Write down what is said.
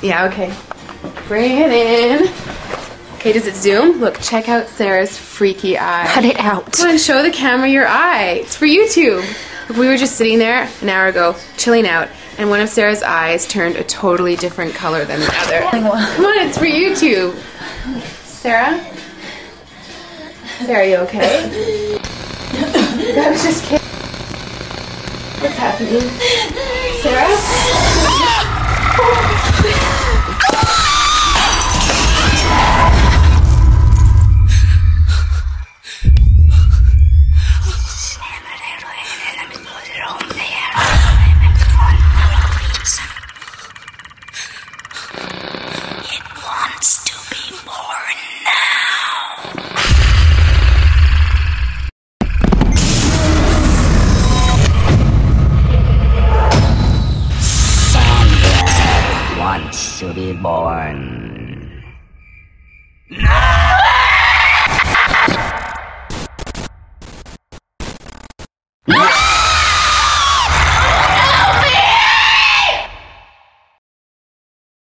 Yeah, okay. Bring it in. Okay, does it zoom? Look, check out Sarah's freaky eye. Cut it out. Come on, show the camera your eye. It's for YouTube. Look, we were just sitting there an hour ago, chilling out, and one of Sarah's eyes turned a totally different color than the other. Come on, it's for YouTube. Sarah? Sarah, are you okay? I was just kidding. What's happening? Sarah? It wants to be born now. Sandra wants to be born. No!